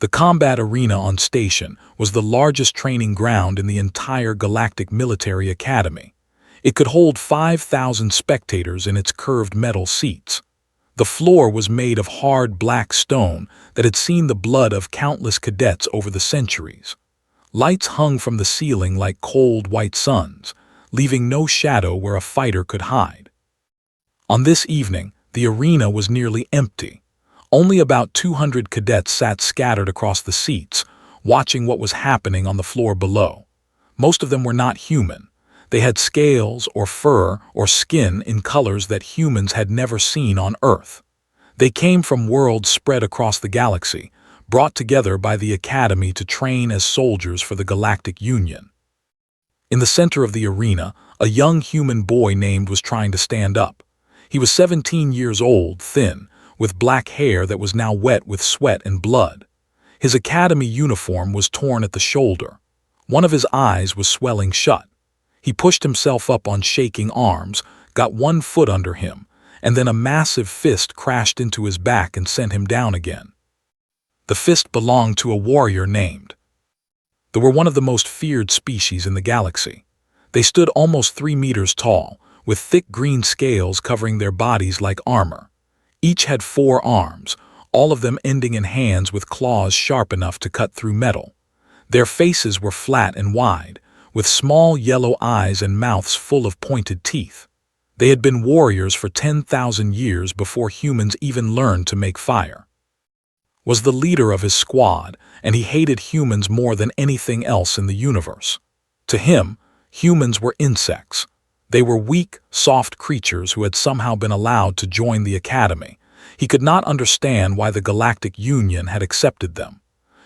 The combat arena on station was the largest training ground in the entire Galactic Military Academy. It could hold 5,000 spectators in its curved metal seats. The floor was made of hard black stone that had seen the blood of countless cadets over the centuries. Lights hung from the ceiling like cold white suns, leaving no shadow where a fighter could hide. On this evening, the arena was nearly empty. Only about 200 cadets sat scattered across the seats, watching what was happening on the floor below. Most of them were not human. They had scales or fur or skin in colors that humans had never seen on Earth. They came from worlds spread across the galaxy, brought together by the Academy to train as soldiers for the Galactic Union. In the center of the arena, a young human boy named was trying to stand up. He was 17 years old, thin, with black hair that was now wet with sweat and blood. His academy uniform was torn at the shoulder. One of his eyes was swelling shut. He pushed himself up on shaking arms, got one foot under him, and then a massive fist crashed into his back and sent him down again. The fist belonged to a warrior named. They were one of the most feared species in the galaxy. They stood almost 3 meters tall, with thick green scales covering their bodies like armor. Each had 4 arms, all of them ending in hands with claws sharp enough to cut through metal. Their faces were flat and wide, with small yellow eyes and mouths full of pointed teeth. They had been warriors for 10,000 years before humans even learned to make fire. Was the leader of his squad, and he hated humans more than anything else in the universe. To him, humans were insects. They were weak, soft creatures who had somehow been allowed to join the Academy. He could not understand why the Galactic Union had accepted them.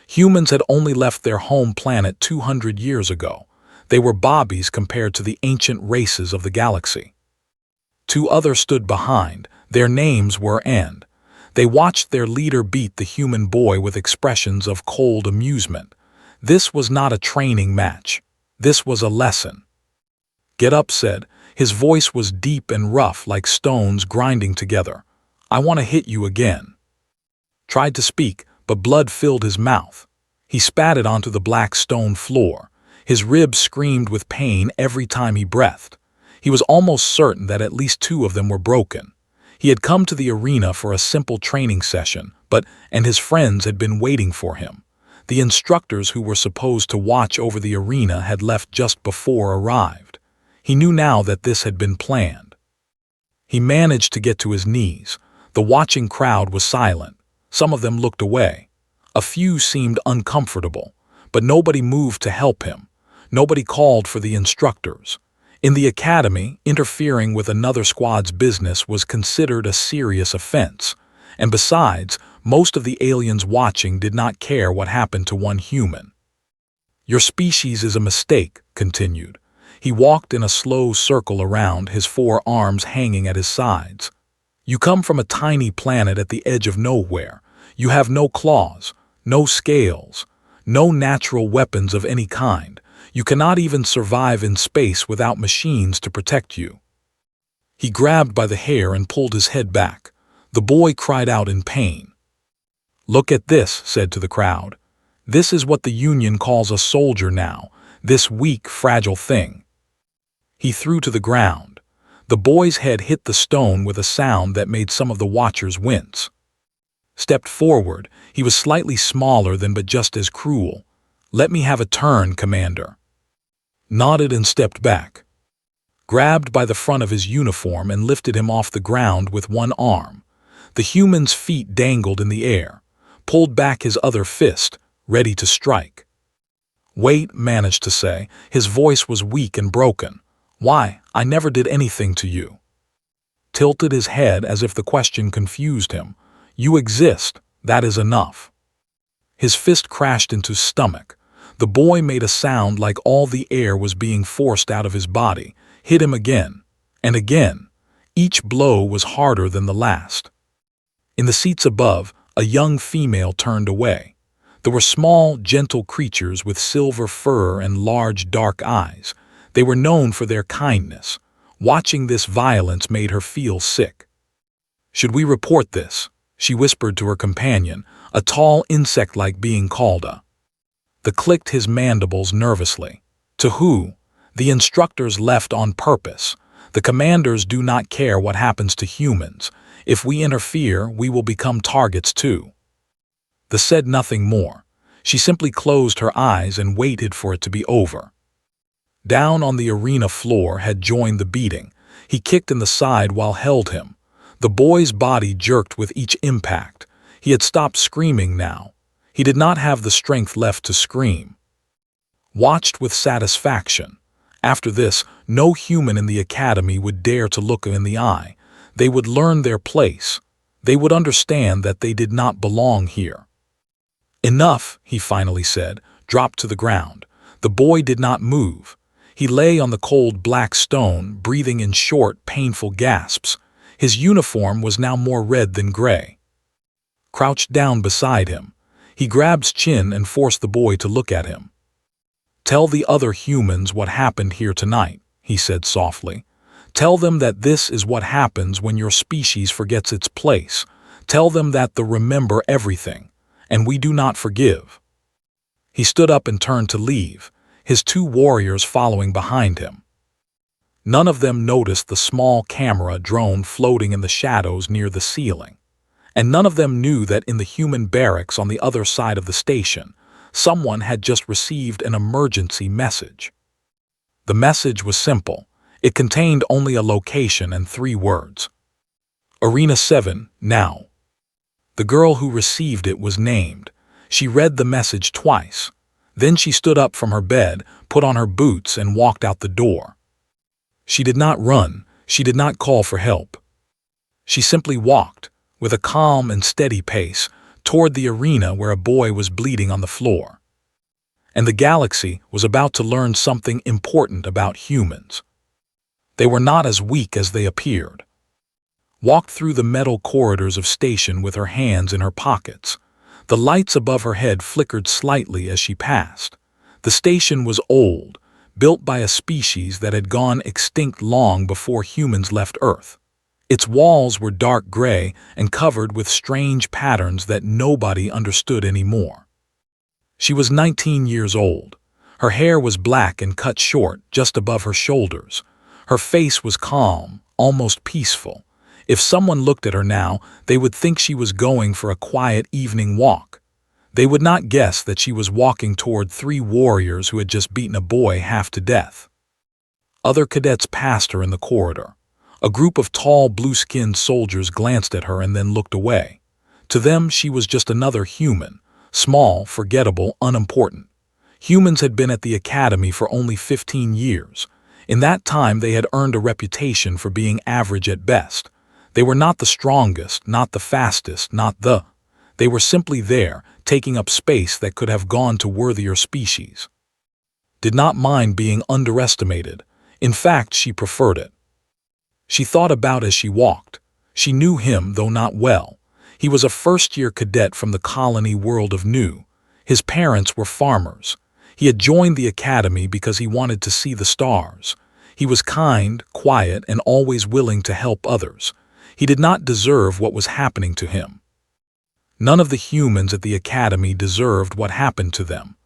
Humans had only left their home planet 200 years ago. They were bobbies compared to the ancient races of the galaxy. 2 others stood behind. Their names were and. They watched their leader beat the human boy with expressions of cold amusement. This was not a training match. This was a lesson. "Get up," said. His voice was deep and rough like stones grinding together. "I want to hit you again." Tried to speak, but blood filled his mouth. He spat it onto the black stone floor. His ribs screamed with pain every time he breathed. He was almost certain that at least 2 of them were broken. He had come to the arena for a simple training session, and his friends had been waiting for him. The instructors who were supposed to watch over the arena had left just before arrived. He knew now that this had been planned. He managed to get to his knees. The watching crowd was silent. Some of them looked away. A few seemed uncomfortable, but nobody moved to help him. Nobody called for the instructors. In the academy, interfering with another squad's business was considered a serious offense. And besides, most of the aliens watching did not care what happened to one human. "Your species is a mistake," continued. He walked in a slow circle around, his 4 arms hanging at his sides. "You come from a tiny planet at the edge of nowhere. You have no claws, no scales, no natural weapons of any kind. You cannot even survive in space without machines to protect you." He grabbed by the hair and pulled his head back. The boy cried out in pain. "Look at this," said to the crowd. "This is what the Union calls a soldier now, this weak, fragile thing." He threw to the ground. The boy's head hit the stone with a sound that made some of the watchers wince. Stepped forward. He was slightly smaller than but just as cruel. "Let me have a turn, Commander." Nodded and stepped back. Grabbed by the front of his uniform and lifted him off the ground with one arm. The human's feet dangled in the air. Pulled back his other fist, ready to strike. "Wait," managed to say. His voice was weak and broken. "Why, I never did anything to you." Tilted his head as if the question confused him. "You exist, that is enough." His fist crashed into his stomach. The boy made a sound like all the air was being forced out of his body, hit him again, and again. Each blow was harder than the last. In the seats above, a young female turned away. There were small, gentle creatures with silver fur and large, dark eyes. They were known for their kindness. Watching this violence made her feel sick. "Should we report this?" she whispered to her companion, a tall insect-like being called a. The clicked his mandibles nervously. To who? The instructors left on purpose. The commanders do not care what happens to humans. If we interfere, we will become targets too. The said nothing more. She simply closed her eyes and waited for it to be over. Down on the arena floor had joined the beating. He kicked in the side while held him. The boy's body jerked with each impact. He had stopped screaming now. He did not have the strength left to scream. Watched with satisfaction. After this, no human in the academy would dare to look him in the eye. They would learn their place. They would understand that they did not belong here. Enough, he finally said, dropped to the ground. The boy did not move. He lay on the cold black stone, breathing in short, painful gasps. His uniform was now more red than gray. Crouched down beside him, he grabbed his chin and forced the boy to look at him. "Tell the other humans what happened here tonight," he said softly. "Tell them that this is what happens when your species forgets its place. Tell them that they remember everything, and we do not forgive." He stood up and turned to leave, his two warriors following behind him. None of them noticed the small camera drone floating in the shadows near the ceiling, and none of them knew that in the human barracks on the other side of the station, someone had just received an emergency message. The message was simple. It contained only a location and 3 words. Arena 7, now. The girl who received it was named. She read the message twice. Then she stood up from her bed, put on her boots, and walked out the door. She did not run. She did not call for help. She simply walked, with a calm and steady pace, toward the arena where a boy was bleeding on the floor. And the galaxy was about to learn something important about humans. They were not as weak as they appeared. Walked through the metal corridors of station with her hands in her pockets. The lights above her head flickered slightly as she passed. The station was old, built by a species that had gone extinct long before humans left Earth. Its walls were dark gray and covered with strange patterns that nobody understood anymore. She was 19 years old. Her hair was black and cut short just above her shoulders. Her face was calm, almost peaceful. If someone looked at her now, they would think she was going for a quiet evening walk. They would not guess that she was walking toward 3 warriors who had just beaten a boy half to death. Other cadets passed her in the corridor. A group of tall, blue-skinned soldiers glanced at her and then looked away. To them, she was just another human, small, forgettable, unimportant. Humans had been at the academy for only 15 years. In that time, they had earned a reputation for being average at best. They were not the strongest, not the fastest, They were simply there, taking up space that could have gone to worthier species. Did not mind being underestimated. In fact, she preferred it. She thought about as she walked. She knew him, though not well. He was a first-year cadet from the colony world of New. His parents were farmers. He had joined the academy because he wanted to see the stars. He was kind, quiet, and always willing to help others. He did not deserve what was happening to him. None of the humans at the academy deserved what happened to them.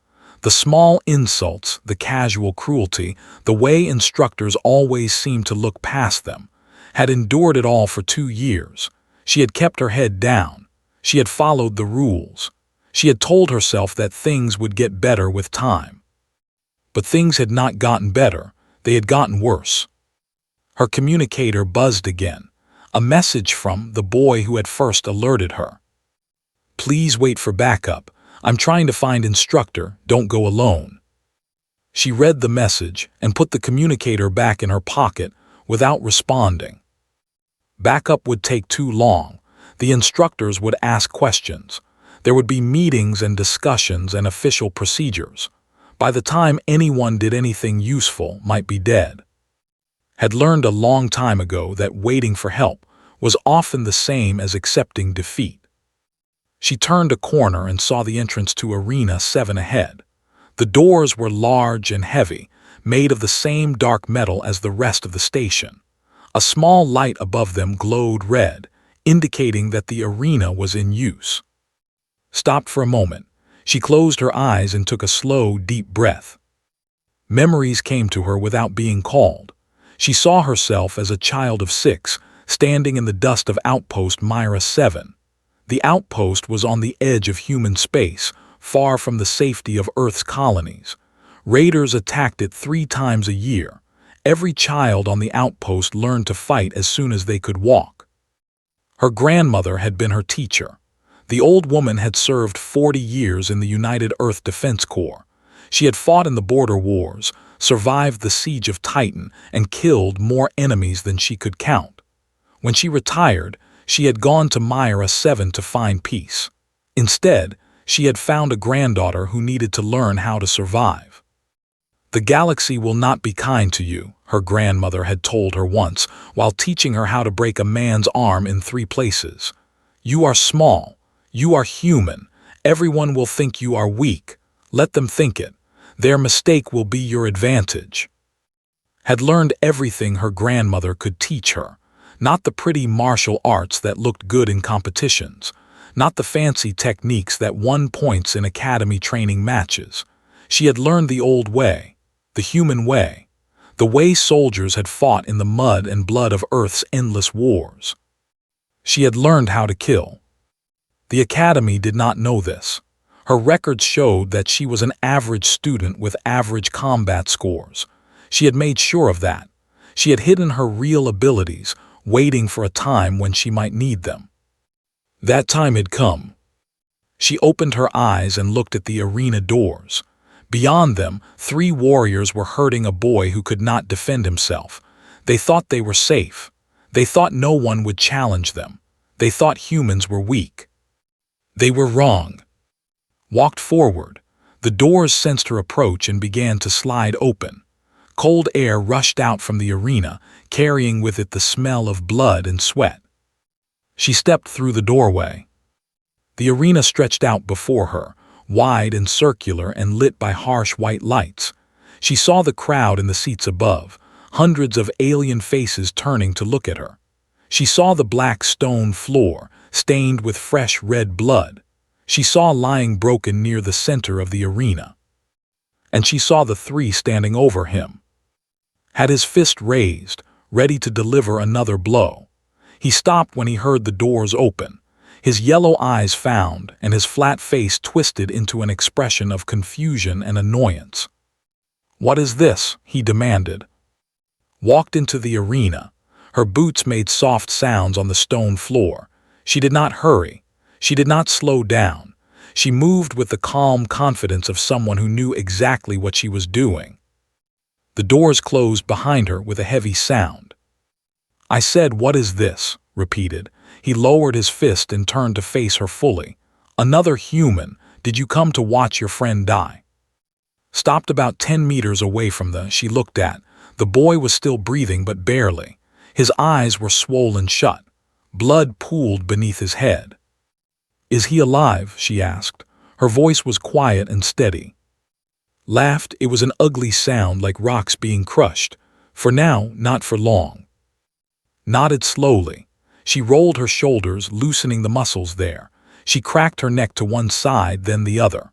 The small insults, the casual cruelty, the way instructors always seemed to look past them, had endured it all for 2 years. She had kept her head down. She had followed the rules. She had told herself that things would get better with time. But things had not gotten better. They had gotten worse. Her communicator buzzed again. A message from the boy who had first alerted her. "Please wait for backup. I'm trying to find instructor. Don't go alone." She read the message and put the communicator back in her pocket without responding. Backup would take too long. The instructors would ask questions. There would be meetings and discussions and official procedures. By the time anyone did anything useful, might be dead. Had learned a long time ago that waiting for help was often the same as accepting defeat. She turned a corner and saw the entrance to Arena 7 ahead. The doors were large and heavy, made of the same dark metal as the rest of the station. A small light above them glowed red, indicating that the arena was in use. stopped for a moment. She closed her eyes and took a slow, deep breath. Memories came to her without being called. She saw herself as a child of 6, standing in the dust of Outpost Myra 7. The outpost was on the edge of human space, far from the safety of Earth's colonies. Raiders attacked it 3 times a year. Every child on the outpost learned to fight as soon as they could walk. Her grandmother had been her teacher. The old woman had served 40 years in the United Earth Defense Corps. She had fought in the border wars, survived the siege of Titan, and killed more enemies than she could count. When she retired, she had gone to Myra 7 to find peace. Instead, she had found a granddaughter who needed to learn how to survive. "The galaxy will not be kind to you," her grandmother had told her once, while teaching her how to break a man's arm in 3 places. "You are small. You are human. Everyone will think you are weak. Let them think it. Their mistake will be your advantage." Had learned everything her grandmother could teach her. Not the pretty martial arts that looked good in competitions. Not the fancy techniques that won points in academy training matches. She had learned the old way, the human way, the way soldiers had fought in the mud and blood of Earth's endless wars. She had learned how to kill. The academy did not know this. Her records showed that she was an average student with average combat scores. She had made sure of that. She had hidden her real abilities, waiting for a time when she might need them. That time had come. She opened her eyes and looked at the arena doors. Beyond them, 3 warriors were herding a boy who could not defend himself. They thought they were safe. They thought no one would challenge them. They thought humans were weak. They were wrong. Walked forward. The doors sensed her approach and began to slide open. Cold air rushed out from the arena, carrying with it the smell of blood and sweat. She stepped through the doorway. The arena stretched out before her, wide and circular and lit by harsh white lights. She saw the crowd in the seats above, hundreds of alien faces turning to look at her. She saw the black stone floor, stained with fresh red blood. She saw lying broken near the center of the arena. And she saw the 3 standing over him. Had his fist raised, ready to deliver another blow. He stopped when he heard the doors open. His yellow eyes found, and his flat face twisted into an expression of confusion and annoyance. "What is this?" he demanded. Walked into the arena. Her boots made soft sounds on the stone floor. She did not hurry. She did not slow down. She moved with the calm confidence of someone who knew exactly what she was doing. The doors closed behind her with a heavy sound. "I said, what is this?" repeated. He lowered his fist and turned to face her fully. "Another human. Did you come to watch your friend die?" Stopped about 10 meters away from she looked at. The boy was still breathing, but barely. His eyes were swollen shut. Blood pooled beneath his head. "Is he alive?" she asked. Her voice was quiet and steady. Laughed. It was an ugly sound, like rocks being crushed. "For now, not for long." Nodded slowly. She rolled her shoulders, loosening the muscles there. She cracked her neck to one side, then the other.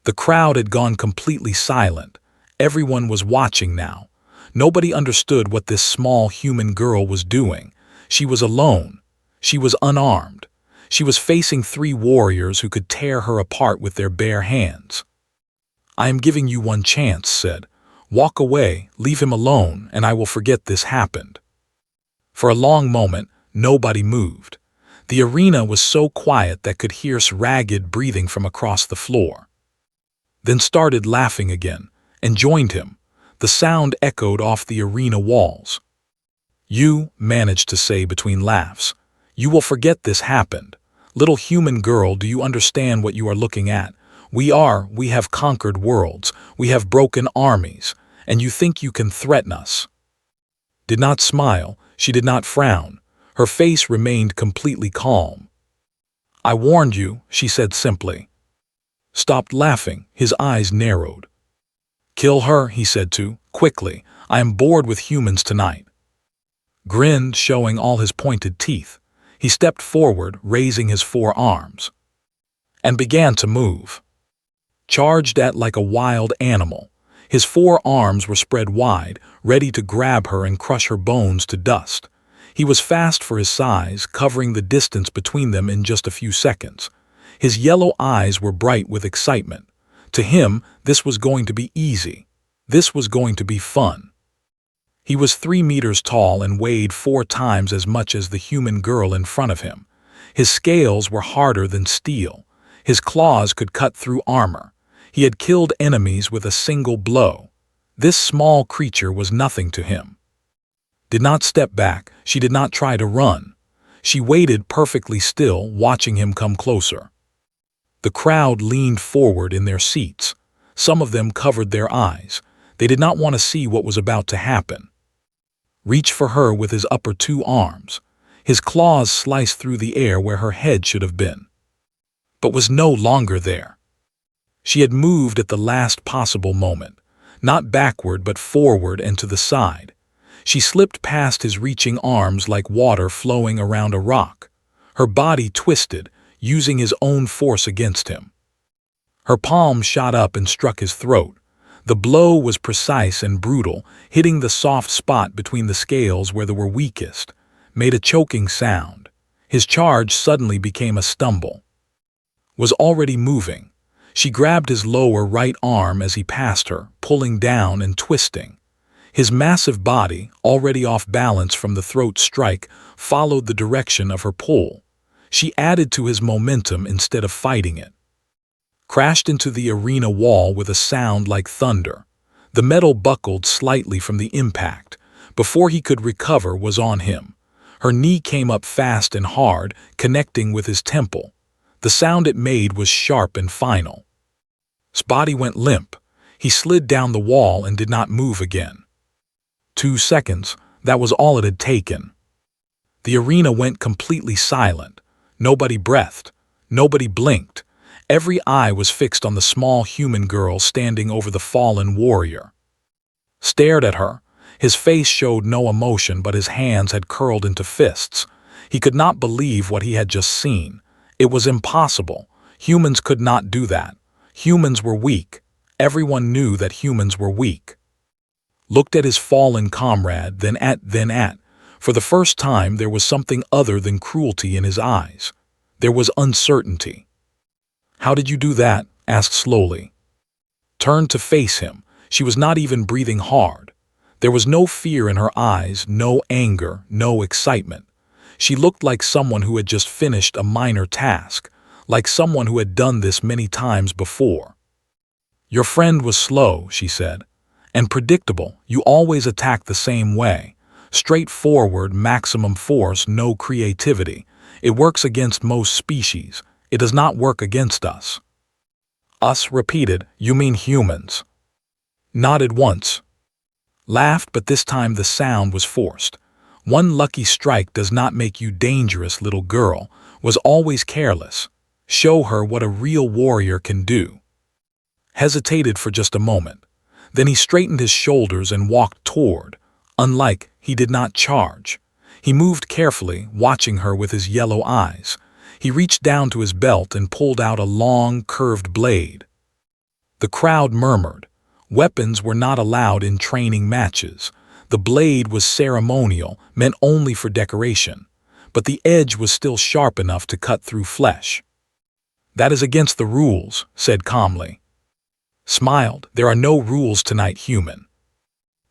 The crowd had gone completely silent. Everyone was watching now. Nobody understood what this small human girl was doing. She was alone. She was unarmed. She was facing 3 warriors who could tear her apart with their bare hands. "I am giving you one chance," said. "Walk away, leave him alone, and I will forget this happened." For a long moment, nobody moved. The arena was so quiet that could hear ragged breathing from across the floor. Then started laughing again, and joined him. The sound echoed off the arena walls. "You," managed to say between laughs, "you will forget this happened. Little human girl, do you understand what you are looking at? We have conquered worlds, we have broken armies, and you think you can threaten us." Did not smile, she did not frown. Her face remained completely calm. "I warned you," she said simply. Stopped laughing, his eyes narrowed. "Kill her," he said quickly. "I am bored with humans tonight." Grinned, showing all his pointed teeth. He stepped forward, raising his 4 arms. and began to move. Charged at like a wild animal, his 4 arms were spread wide, ready to grab her and crush her bones to dust. He was fast for his size, covering the distance between them in just a few seconds. His yellow eyes were bright with excitement. To him, this was going to be easy. This was going to be fun. He was 3 meters tall and weighed 4 times as much as the human girl in front of him. His scales were harder than steel. His claws could cut through armor. He had killed enemies with a single blow. This small creature was nothing to him. Did not step back. She did not try to run. She waited perfectly still, watching him come closer. The crowd leaned forward in their seats. Some of them covered their eyes. They did not want to see what was about to happen. Reached for her with his upper 2 arms. His claws sliced through the air where her head should have been, but was no longer there. She had moved at the last possible moment, not backward but forward and to the side. She slipped past his reaching arms like water flowing around a rock. Her body twisted, using his own force against him. Her palm shot up and struck his throat. The blow was precise and brutal, hitting the soft spot between the scales where they were weakest, made a choking sound. His charge suddenly became a stumble. Was already moving. She grabbed his lower right arm as he passed her, pulling down and twisting. His massive body, already off balance from the throat strike, followed the direction of her pull. She added to his momentum instead of fighting it. Crashed into the arena wall with a sound like thunder. The metal buckled slightly from the impact. Before he could recover, was on him. Her knee came up fast and hard, connecting with his temple. The sound it made was sharp and final. His body went limp. He slid down the wall and did not move again. 2 seconds, that was all it had taken. The arena went completely silent. Nobody breathed. Nobody blinked. Every eye was fixed on the small human girl standing over the fallen warrior. Stared at her. His face showed no emotion, but his hands had curled into fists. He could not believe what he had just seen. It was impossible. Humans could not do that. Humans were weak. Everyone knew that humans were weak. Looked at his fallen comrade, then at. For the first time, there was something other than cruelty in his eyes. There was uncertainty. "How did you do that?" asked slowly. Turned to face him. She was not even breathing hard. There was no fear in her eyes, no anger, no excitement. She looked like someone who had just finished a minor task, like someone who had done this many times before. "Your friend was slow," she said, "and predictable. You always attack the same way. Straightforward, maximum force, no creativity. It works against most species. It does not work against us." "Us," repeated. "You mean humans?" Nodded once. Laughed, but this time the sound was forced. "One lucky strike does not make you dangerous, little girl. Was always careless. Show her what a real warrior can do." Hesitated for just a moment. Then he straightened his shoulders and walked toward. Unlike, he did not charge. He moved carefully, watching her with his yellow eyes. He reached down to his belt and pulled out a long, curved blade. The crowd murmured. Weapons were not allowed in training matches. The blade was ceremonial, meant only for decoration. But the edge was still sharp enough to cut through flesh. "That is against the rules," said calmly. Smiled. "There are no rules tonight, human."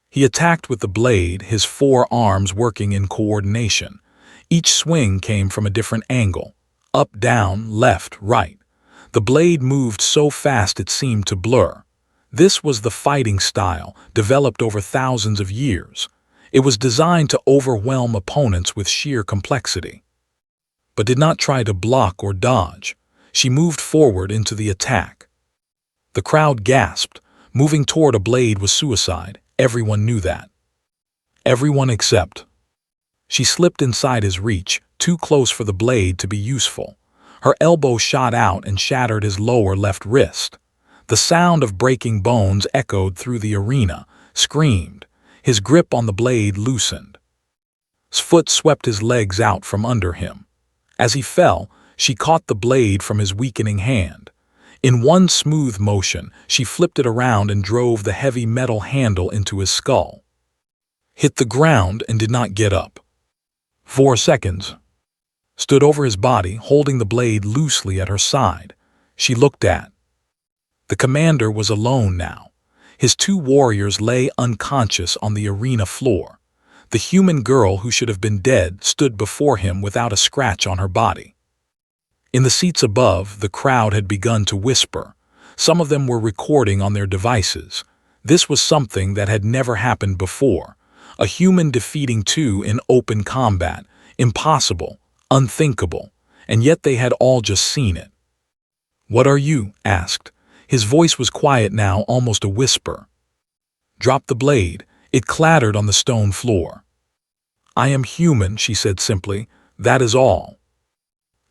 He attacked with the blade, his 4 arms working in coordination. Each swing came from a different angle. Up, down, left, right. The blade moved so fast it seemed to blur. This was the fighting style, developed over thousands of years. It was designed to overwhelm opponents with sheer complexity. But did not try to block or dodge. She moved forward into the attack. The crowd gasped. Moving toward a blade was suicide. Everyone knew that. Everyone except. She slipped inside his reach, too close for the blade to be useful. Her elbow shot out and shattered his lower left wrist. The sound of breaking bones echoed through the arena, screamed. His grip on the blade loosened. His foot swept his legs out from under him. As he fell, She caught the blade from his weakening hand. In one smooth motion, she flipped it around and drove the heavy metal handle into his skull. Hit the ground and did not get up. 4 seconds. Stood over his body, holding the blade loosely at her side. She looked at. The commander was alone now. His 2 warriors lay unconscious on the arena floor. The human girl who should have been dead stood before him without a scratch on her body. In the seats above, the crowd had begun to whisper. Some of them were recording on their devices. This was something that had never happened before. A human defeating 2 in open combat. Impossible, unthinkable, and yet they had all just seen it. "What are you?" asked. His voice was quiet now, almost a whisper. "Drop the blade." It clattered on the stone floor. "I am human," she said simply. "That is all."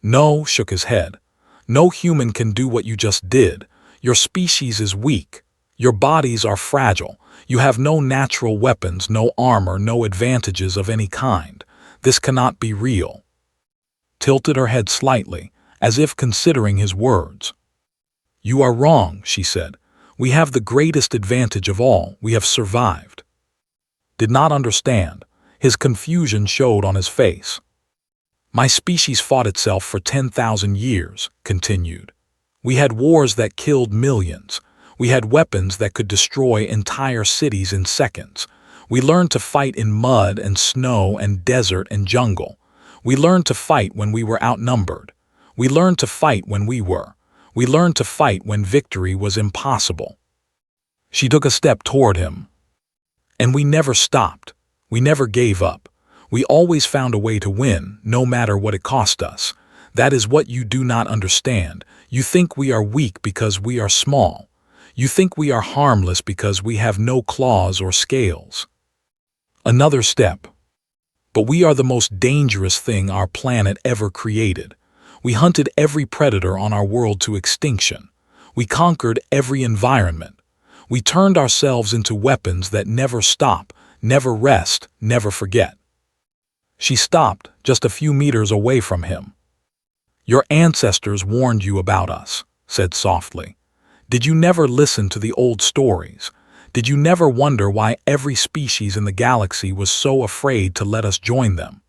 "No," shook his head. "No human can do what you just did. Your species is weak. Your bodies are fragile. You have no natural weapons, no armor, no advantages of any kind. This cannot be real." Tilted her head slightly, as if considering his words. "You are wrong," she said. "We have the greatest advantage of all. We have survived." Did not understand. His confusion showed on his face. "My species fought itself for 10,000 years, continued. "We had wars that killed millions. We had weapons that could destroy entire cities in seconds. We learned to fight in mud and snow and desert and jungle. We learned to fight when we were outnumbered. We learned to fight when we were. We learned to fight when victory was impossible." She took a step toward him. "And we never stopped. We never gave up. We always found a way to win, no matter what it cost us. That is what you do not understand. You think we are weak because we are small. You think we are harmless because we have no claws or scales." Another step. "But we are the most dangerous thing our planet ever created. We hunted every predator on our world to extinction. We conquered every environment. We turned ourselves into weapons that never stop, never rest, never forget." She stopped just a few meters away from him. "Your ancestors warned you about us," said softly. "Did you never listen to the old stories? Did you never wonder why every species in the galaxy was so afraid to let us join them?"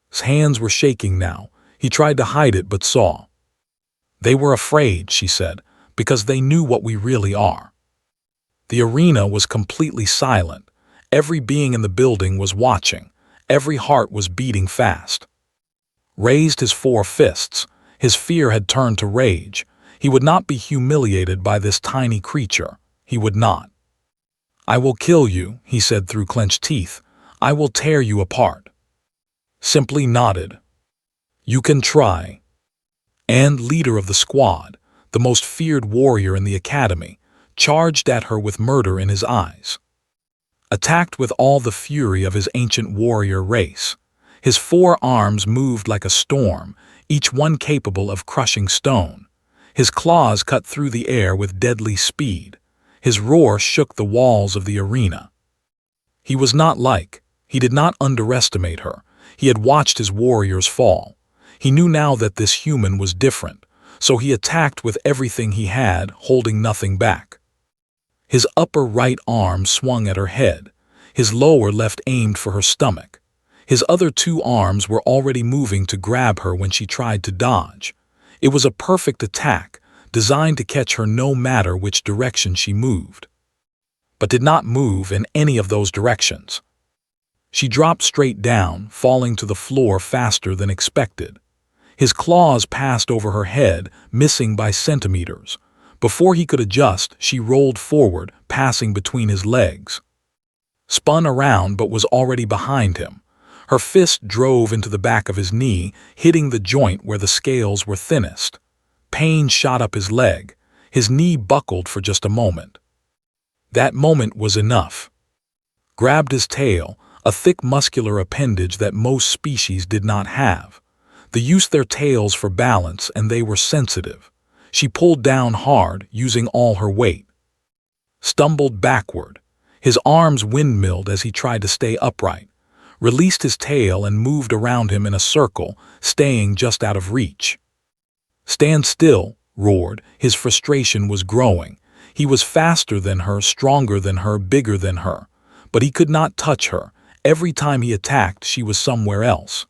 His hands were shaking now. He tried to hide it but saw. "They were afraid," she said, "because they knew what we really are." The arena was completely silent. Every being in the building was watching. Every heart was beating fast. Raised his 4 fists. His fear had turned to rage. He would not be humiliated by this tiny creature. He would not. "I will kill you," he said through clenched teeth. "I will tear you apart." Simply nodded. "You can try." And leader of the squad, the most feared warrior in the academy, charged at her with murder in his eyes. Attacked with all the fury of his ancient warrior race. His 4 arms moved like a storm, each one capable of crushing stone. His claws cut through the air with deadly speed. His roar shook the walls of the arena. He was not like. He did not underestimate her. He had watched his warriors fall. He knew now that this human was different, so he attacked with everything he had, holding nothing back. His upper right arm swung at her head. His lower left aimed for her stomach. His other 2 arms were already moving to grab her when she tried to dodge. It was a perfect attack, designed to catch her no matter which direction she moved. But did not move in any of those directions. She dropped straight down, falling to the floor faster than expected. His claws passed over her head, missing by centimeters. Before he could adjust, she rolled forward, passing between his legs. Spun around but was already behind him. Her fist drove into the back of his knee, hitting the joint where the scales were thinnest. Pain shot up his leg. His knee buckled for just a moment. That moment was enough. Grabbed his tail, a thick muscular appendage that most species did not have. They used their tails for balance, and they were sensitive. She pulled down hard, using all her weight. Stumbled backward. His arms windmilled as he tried to stay upright. Released his tail and moved around him in a circle, staying just out of reach. "Stand still," roared. His frustration was growing. He was faster than her, stronger than her, bigger than her. But he could not touch her. Every time he attacked, she was somewhere else.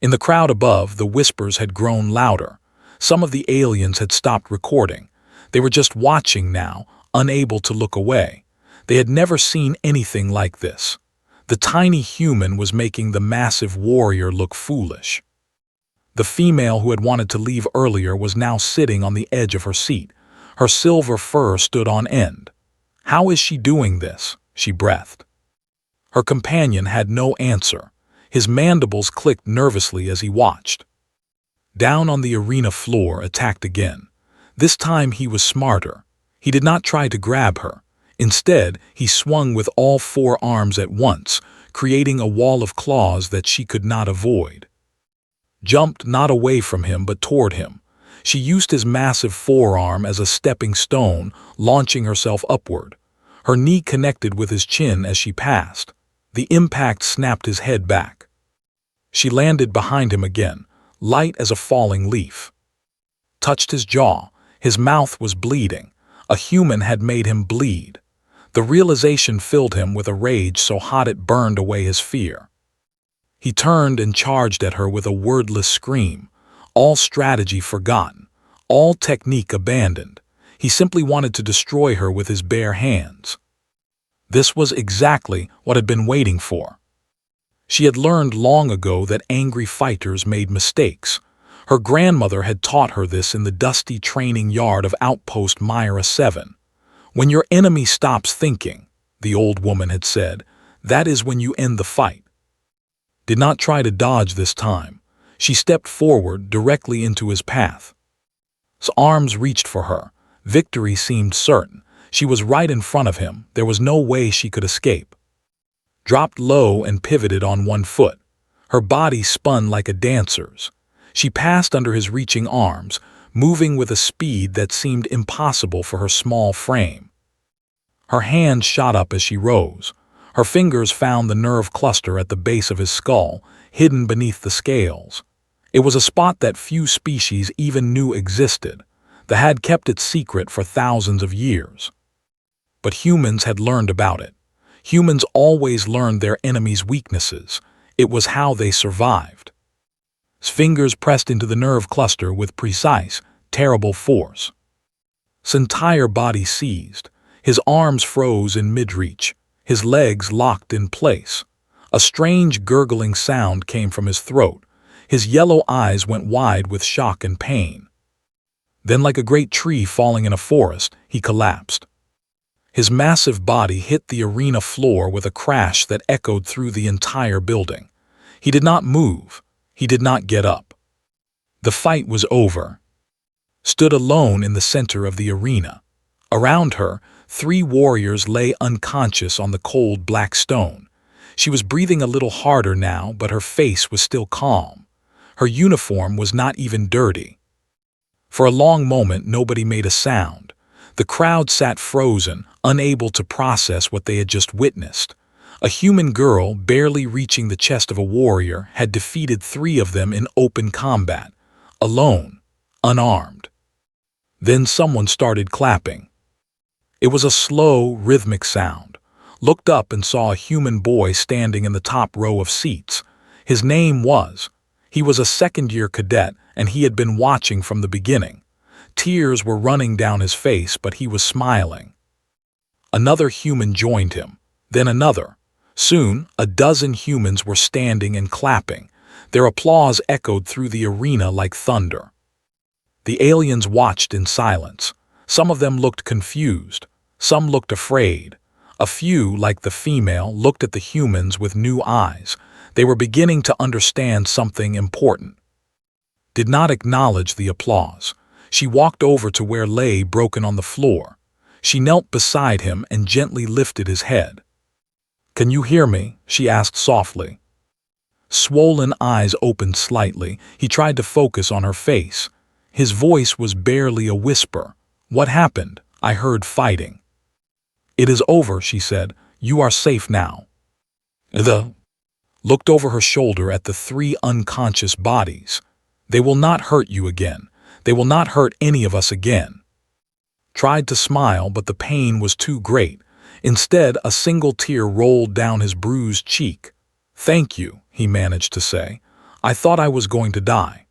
In the crowd above, the whispers had grown louder. Some of the aliens had stopped recording. They were just watching now, unable to look away. They had never seen anything like this. The tiny human was making the massive warrior look foolish. The female who had wanted to leave earlier was now sitting on the edge of her seat. Her silver fur stood on end. "How is she doing this?" she breathed. Her companion had no answer. His mandibles clicked nervously as he watched. Down on the arena floor, attacked again. This time he was smarter. He did not try to grab her. Instead, he swung with all four arms at once, creating a wall of claws that she could not avoid. Jumped not away from him but toward him. She used his massive forearm as a stepping stone, launching herself upward. Her knee connected with his chin as she passed. The impact snapped his head back. She landed behind him again, light as a falling leaf. Touched his jaw. His mouth was bleeding. A human had made him bleed. The realization filled him with a rage so hot it burned away his fear. He turned and charged at her with a wordless scream. All strategy forgotten, all technique abandoned. He simply wanted to destroy her with his bare hands. This was exactly what had been waiting for. She had learned long ago that angry fighters made mistakes. Her grandmother had taught her this in the dusty training yard of Outpost Myra 7. "When your enemy stops thinking," the old woman had said, "that is when you end the fight." Did not try to dodge this time. She stepped forward directly into his path. His arms reached for her. Victory seemed certain. She was right in front of him. There was no way she could escape. Dropped low and pivoted on one foot. Her body spun like a dancer's. She passed under his reaching arms, moving with a speed that seemed impossible for her small frame. Her hands shot up as she rose. Her fingers found the nerve cluster at the base of his skull, hidden beneath the scales. It was a spot that few species even knew existed. They had kept it secret for thousands of years. But humans had learned about it. Humans always learned their enemies' weaknesses. It was how they survived. His fingers pressed into the nerve cluster with precise, terrible force. His entire body seized. His arms froze in mid-reach. His legs locked in place. A strange gurgling sound came from his throat. His yellow eyes went wide with shock and pain. Then, like a great tree falling in a forest, he collapsed. His massive body hit the arena floor with a crash that echoed through the entire building. He did not move. He did not get up. The fight was over. Stood alone in the center of the arena. Around her, 3 warriors lay unconscious on the cold black stone. She was breathing a little harder now, but her face was still calm. Her uniform was not even dirty. For a long moment, nobody made a sound. The crowd sat frozen, unable to process what they had just witnessed. A human girl, barely reaching the chest of a warrior, had defeated 3 of them in open combat, alone, unarmed. Then someone started clapping. It was a slow, rhythmic sound. Looked up and saw a human boy standing in the top row of seats. His name was. He was a second-year cadet, and he had been watching from the beginning. Tears were running down his face, but he was smiling. Another human joined him, then another. Soon, a dozen humans were standing and clapping. Their applause echoed through the arena like thunder. The aliens watched in silence. Some of them looked confused. Some looked afraid. A few, like the female, looked at the humans with new eyes. They were beginning to understand something important. Did not acknowledge the applause. She walked over to where lay broken on the floor. She knelt beside him and gently lifted his head. "Can you hear me?" she asked softly. Swollen eyes opened slightly. He tried to focus on her face. His voice was barely a whisper. "What happened? I heard fighting." "It is over," she said. "You are safe now." Looked over her shoulder at the 3 unconscious bodies. "They will not hurt you again. They will not hurt any of us again." Tried to smile, but the pain was too great. Instead, a single tear rolled down his bruised cheek. "Thank you," he managed to say. "I thought I was going to die."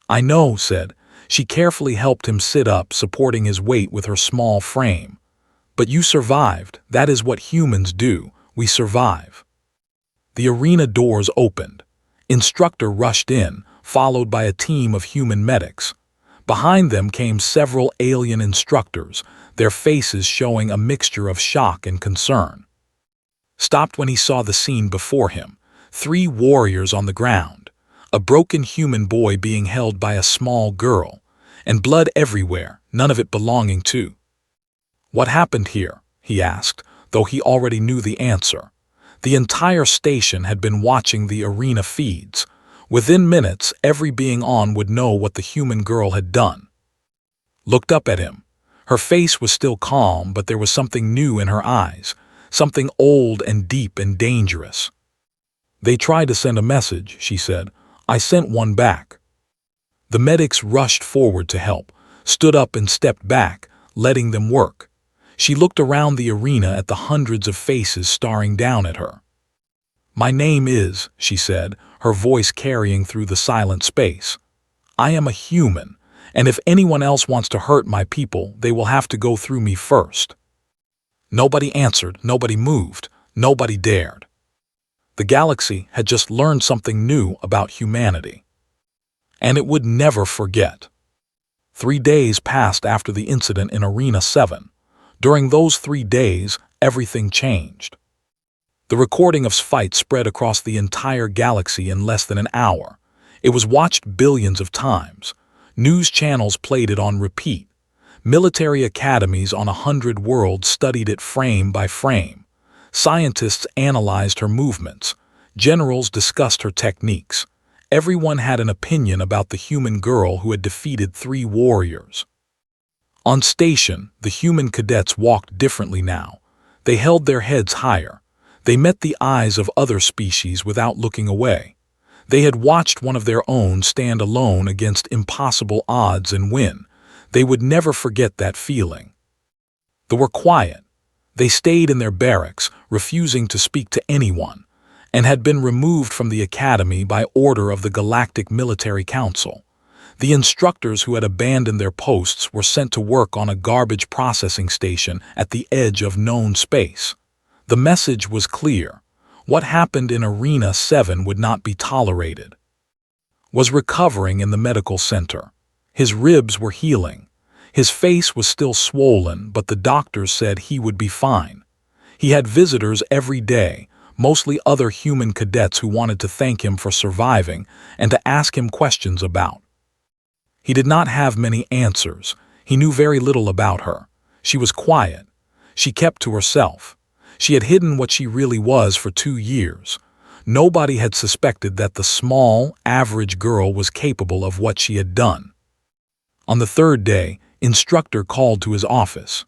"I know," said. She carefully helped him sit up, supporting his weight with her small frame. "But you survived. That is what humans do. We survive." The arena doors opened. Instructor rushed in, followed by a team of human medics. Behind them came several alien instructors, their faces showing a mixture of shock and concern. Stopped when he saw the scene before him. 3 warriors on the ground, a broken human boy being held by a small girl, and blood everywhere, none of it belonging to. "What happened here?" he asked, though he already knew the answer. The entire station had been watching the arena feeds. Within minutes, every being on would know what the human girl had done. Looked up at him. Her face was still calm, but there was something new in her eyes, something old and deep and dangerous. "They tried to send a message," she said. "I sent one back." The medics rushed forward to help, stood up and stepped back, letting them work. She looked around the arena at the hundreds of faces staring down at her. "My name is," she said, her voice carrying through the silent space. "I am a human, and if anyone else wants to hurt my people, they will have to go through me first." Nobody answered, nobody moved, nobody dared. The galaxy had just learned something new about humanity. And it would never forget. 3 days passed after the incident in Arena 7. During those 3 days, everything changed. The recording of fight spread across the entire galaxy in less than an hour. It was watched billions of times. News channels played it on repeat. Military academies on 100 worlds studied it frame by frame. Scientists analyzed her movements. Generals discussed her techniques. Everyone had an opinion about the human girl who had defeated 3 warriors. On station, the human cadets walked differently now. They held their heads higher. They met the eyes of other species without looking away. They had watched one of their own stand alone against impossible odds and win. They would never forget that feeling. They were quiet. They stayed in their barracks, refusing to speak to anyone, and had been removed from the academy by order of the Galactic Military Council. The instructors who had abandoned their posts were sent to work on a garbage processing station at the edge of known space. The message was clear. What happened in Arena 7 would not be tolerated. Was recovering in the medical center. His ribs were healing. His face was still swollen, but the doctors said he would be fine. He had visitors every day, mostly other human cadets who wanted to thank him for surviving and to ask him questions about. He did not have many answers. He knew very little about her. She was quiet. She kept to herself. She had hidden what she really was for 2 years. Nobody had suspected that the small, average girl was capable of what she had done. On the 3rd day, instructor called to his office.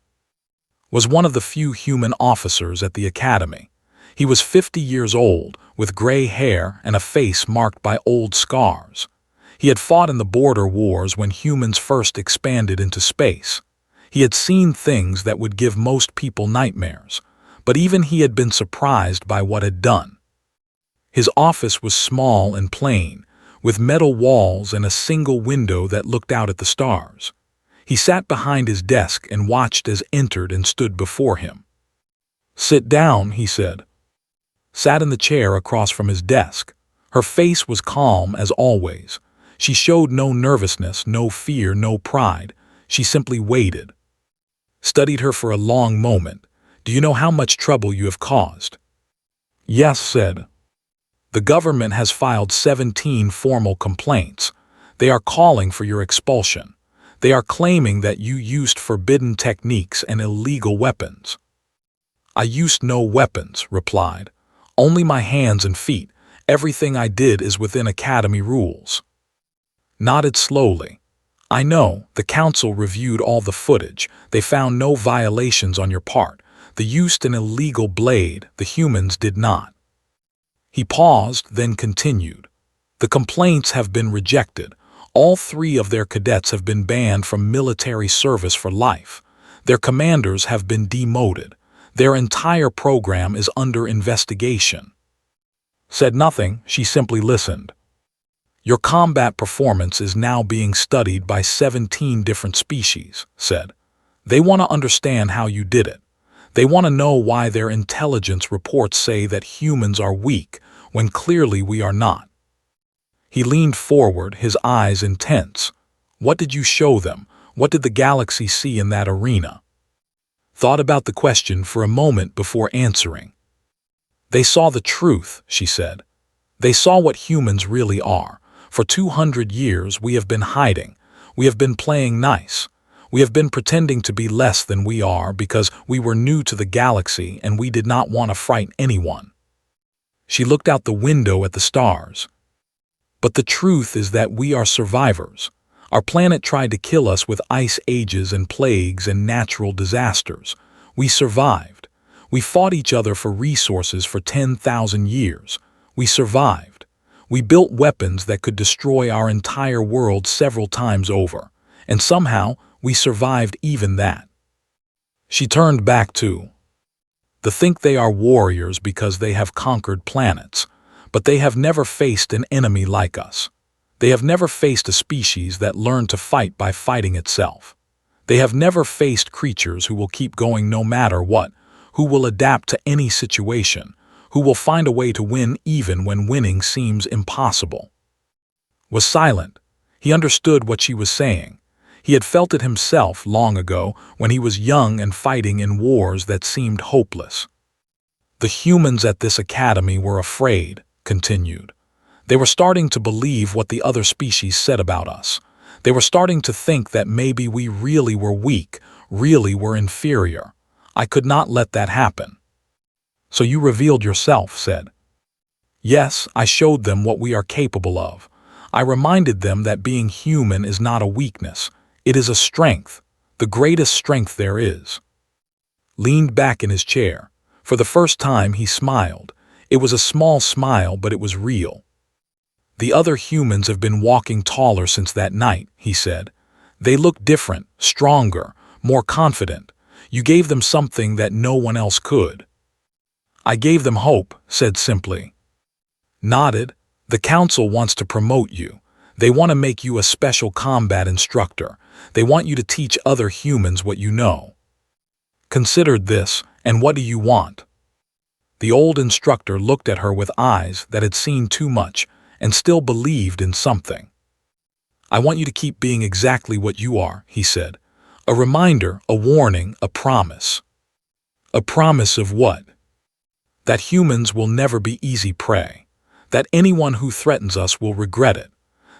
Was one of the few human officers at the academy. He was 50 years old, with gray hair and a face marked by old scars. He had fought in the border wars when humans first expanded into space. He had seen things that would give most people nightmares, but even he had been surprised by what had done. His office was small and plain, with metal walls and a single window that looked out at the stars. He sat behind his desk and watched as entered and stood before him. "Sit down," he said. Sat in the chair across from his desk. Her face was calm as always. She showed no nervousness, no fear, no pride. She simply waited. Studied her for a long moment. "Do you know how much trouble you have caused?" "Yes," said. "The government has filed 17 formal complaints. They are calling for your expulsion. They are claiming that you used forbidden techniques and illegal weapons." "I used no weapons," replied. "Only my hands and feet. Everything I did is within academy rules." Nodded slowly. "I know, the council reviewed all the footage. They found no violations on your part. They used an illegal blade, the humans did not." He paused, then continued. "The complaints have been rejected. All 3 of their cadets have been banned from military service for life. Their commanders have been demoted. Their entire program is under investigation. Said nothing, she simply listened. Your combat performance is now being studied by 17 different species, said. They want to understand how you did it. They want to know why their intelligence reports say that humans are weak when clearly we are not. He leaned forward, his eyes intense. What did you show them? What did the galaxy see in that arena? Thought about the question for a moment before answering. They saw the truth, she said. They saw what humans really are. For 200 years we have been hiding. We have been playing nice. We have been pretending to be less than we are because we were new to the galaxy and we did not want to frighten anyone. She looked out the window at the stars. But the truth is that we are survivors. Our planet tried to kill us with ice ages and plagues and natural disasters. We survived. We fought each other for resources for 10,000 years. We survived. We built weapons that could destroy our entire world several times over. And somehow, we survived even that. She turned back to. They think they are warriors because they have conquered planets, but they have never faced an enemy like us. They have never faced a species that learned to fight by fighting itself. They have never faced creatures who will keep going no matter what, who will adapt to any situation, who will find a way to win even when winning seems impossible. Was silent. He understood what she was saying. He had felt it himself long ago when he was young and fighting in wars that seemed hopeless. The humans at this academy were afraid, continued. They were starting to believe what the other species said about us. They were starting to think that maybe we really were weak, really were inferior. I could not let that happen. So you revealed yourself, said. Yes, I showed them what we are capable of. I reminded them that being human is not a weakness. It is a strength, the greatest strength there is. Leaned back in his chair. For the first time he smiled. It was a small smile, but it was real. The other humans have been walking taller since that night, he said. They look different, stronger, more confident. You gave them something that no one else could. I gave them hope, said simply. Nodded. The council wants to promote you. They want to make you a special combat instructor. They want you to teach other humans what you know. Considered this, and what do you want? The old instructor looked at her with eyes that had seen too much and still believed in something. I want you to keep being exactly what you are, he said. A reminder, a warning, a promise. A promise of what? That humans will never be easy prey. That anyone who threatens us will regret it.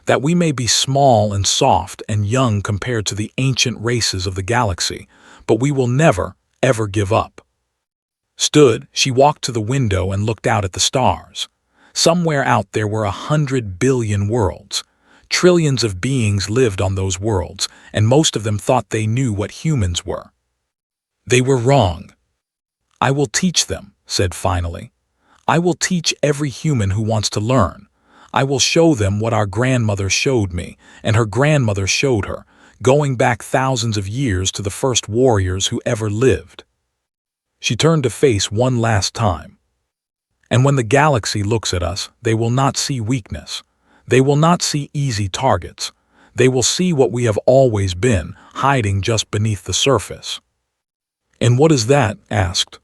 That we may be small and soft and young compared to the ancient races of the galaxy, but we will never, ever give up. Stood, she walked to the window and looked out at the stars. Somewhere out there were 100 billion worlds. Trillions of beings lived on those worlds, and most of them thought they knew what humans were. They were wrong. I will teach them, said finally. I will teach every human who wants to learn. I will show them what our grandmother showed me, and her grandmother showed her, going back thousands of years to the first warriors who ever lived. She turned to face one last time. And when the galaxy looks at us, they will not see weakness. They will not see easy targets. They will see what we have always been, hiding just beneath the surface. And what is that? Asked.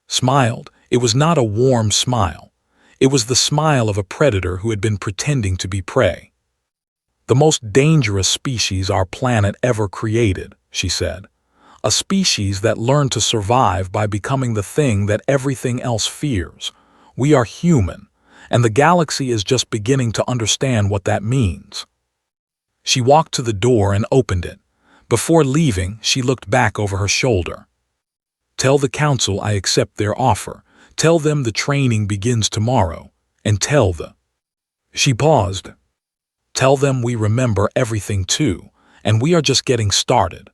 Smiled. It was not a warm smile. It was the smile of a predator who had been pretending to be prey. The most dangerous species our planet ever created, she said. A species that learned to survive by becoming the thing that everything else fears. We are human, and the galaxy is just beginning to understand what that means. She walked to the door and opened it. Before leaving, she looked back over her shoulder. Tell the council I accept their offer. Tell them the training begins tomorrow, and tell the... She paused. Tell them we remember everything too, and we are just getting started.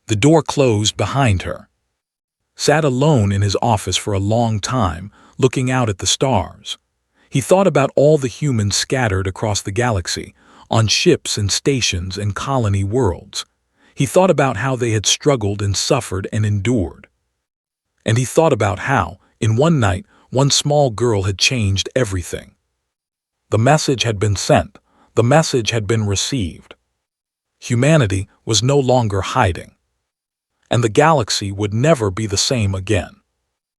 The door closed behind her. Sat alone in his office for a long time, looking out at the stars. He thought about all the humans scattered across the galaxy, on ships and stations and colony worlds. He thought about how they had struggled and suffered and endured. And he thought about how, in one night, one small girl had changed everything. The message had been sent. The message had been received. Humanity was no longer hiding. And the galaxy would never be the same again.